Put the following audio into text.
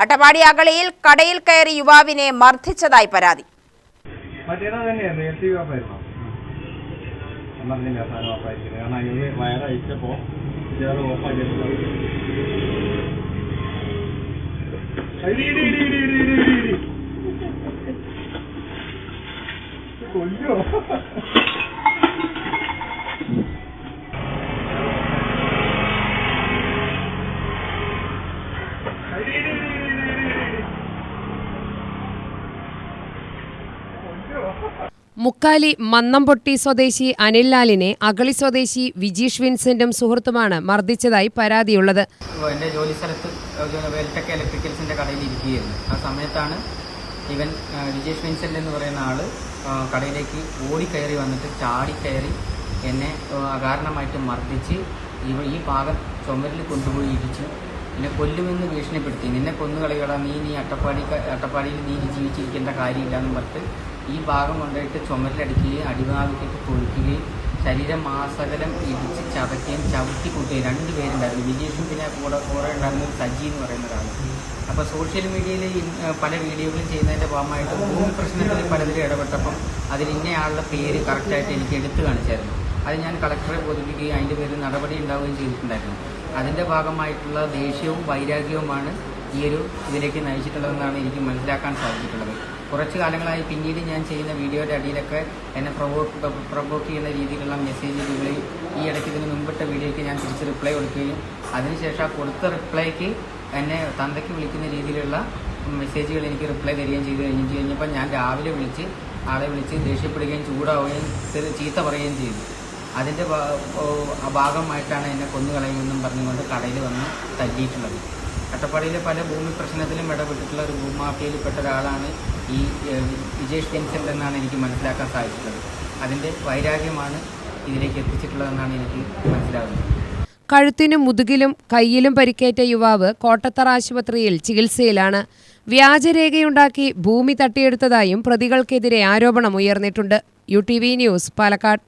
അട്ടപ്പാടി അഗളിയിൽ കടയിൽ കയറി യുവാവിനെ മർദ്ദിച്ചതായി പരാതി. മുക്കാലി മന്നംപൊട്ടി സ്വദേശി അനിൽ ലാലിനെ അഗളി സ്വദേശി വിജീഷ് വിൻസെന്റും സുഹൃത്തുമാണ് മർദ്ദിച്ചതായി പരാതിയുള്ളത്. എൻ്റെ ജോലി സ്ഥലത്ത് വെൽടെക് ഇലക്ട്രിക്കൽസിൻ്റെ കടയിൽ ഇരിക്കുകയായിരുന്നു. ആ സമയത്താണ് ഇവൻ വിജീഷ് വിൻസെന്റ് എന്ന് പറയുന്ന ആൾ കടയിലേക്ക് ഓടിക്കയറി വന്നിട്ട് ചാടിക്കയറി എന്നെ അകാരണമായിട്ട് മർദ്ദിച്ച് ഈ ഭാഗം ചുമരിൽ കൊണ്ടുപോയി ഇടിച്ചു. എന്നെ കൊല്ലുമെന്ന് ഭീഷണിപ്പെടുത്തി. നിന്നെ കൊന്നുകളയടാ, നീ അട്ടപ്പാടിയിൽ നീ ജീവിച്ചിരിക്കേണ്ട കാര്യമില്ലെന്ന് പറഞ്ഞിട്ട് ഈ ഭാഗം കൊണ്ടുപോയിട്ട് ചുമരിലടിക്കുകയും അടിഭാഗത്തേക്ക് തൊഴിക്കുകയും ശരീരമാസകലം ഇടിച്ച് ചതക്കുകയും ചവിട്ടി കൂട്ടുകയും 2 പേരുണ്ടായിരുന്നു. വിജീഷും പിന്നെ കൂടെ ഉണ്ടായിരുന്ന സജി എന്ന് പറയുന്ന ഒരാൾ. അപ്പോൾ സോഷ്യൽ മീഡിയയിൽ പല വീഡിയോകളും ചെയ്യുന്നതിൻ്റെ ഭാഗമായിട്ട് ഭൂമി പ്രശ്നത്തിൽ പലതിലും ഇടപെട്ടപ്പം അതിൽ ഇന്നയാളുടെ പേര് കറക്റ്റായിട്ട് എനിക്ക് എടുത്തു കാണിച്ചായിരുന്നു. അത് ഞാൻ കളക്ടറെ ബോധിപ്പിക്കുകയും അതിൻ്റെ പേരിൽ നടപടി ഉണ്ടാവുകയും ചെയ്തിട്ടുണ്ടായിരുന്നു. അതിൻ്റെ ഭാഗമായിട്ടുള്ള ദേഷ്യവും വൈരാഗ്യവുമാണ് ഈ ഒരു ഇതിലേക്ക് നയിച്ചിട്ടുള്ളതെന്നാണ് എനിക്ക് മനസ്സിലാക്കാൻ സാധിച്ചിട്ടുള്ളത്. കുറച്ച് കാലങ്ങളായി പിന്നീട് ഞാൻ ചെയ്യുന്ന വീഡിയോയുടെ അടിയിലൊക്കെ എന്നെ പ്രൊവോക്ക് ചെയ്യുന്ന രീതിയിലുള്ള മെസ്സേജുകൾ ഈ ഇടയ്ക്ക് ഇതിന് മുമ്പിട്ട വീഡിയോയ്ക്ക് ഞാൻ തിരിച്ച് റിപ്ലൈ കൊടുക്കുകയും അതിനുശേഷം ആ കൊടുത്ത റിപ്ലൈക്ക് എന്നെ തന്തയ്ക്ക് വിളിക്കുന്ന രീതിയിലുള്ള മെസ്സേജുകൾ എനിക്ക് റിപ്ലൈ തരികയും കഴിഞ്ഞപ്പോൾ ഞാൻ രാവിലെ ആളെ വിളിച്ച് ദേഷ്യപ്പെടുകയും ചൂടാവുകയും ചീത്ത പറയുകയും ചെയ്തു. അതിൻ്റെ ഭാഗമായിട്ടാണ് എന്നെ കൊന്നുകളയുമെന്നും പറഞ്ഞുകൊണ്ട് കടയിൽ വന്ന് തല്ലിയിട്ടുള്ളത്. അട്ടപ്പാടിയിലെ പല ഭൂമി പ്രശ്നത്തിലും ഇടപെട്ടിട്ടുള്ള ഒരു ഭൂമാഫിയയിൽപ്പെട്ട ഒരാളാണ് ഈ വിജേഷ് വിൻസെന്റ് എന്നാണ് എനിക്ക് മനസ്സിലാക്കാൻ സാധിച്ചിട്ടുള്ളത്. അതിൻ്റെ വൈരാഗ്യമാണ് ഇതിലേക്ക് എത്തിച്ചിട്ടുള്ളതെന്നാണ് എനിക്ക് മനസ്സിലാകുന്നത്. കഴുത്തിനും മുതുകിലും കയ്യിലും പരിക്കേറ്റ യുവാവ് കോട്ടത്തറ ആശുപത്രിയിൽ ചികിത്സയിലാണ്. വ്യാജരേഖയുണ്ടാക്കി ഭൂമി തട്ടിയെടുത്തതായും പ്രതികൾക്കെതിരെ ആരോപണം ഉയർന്നിട്ടുണ്ട്. UTV news, Palakkad.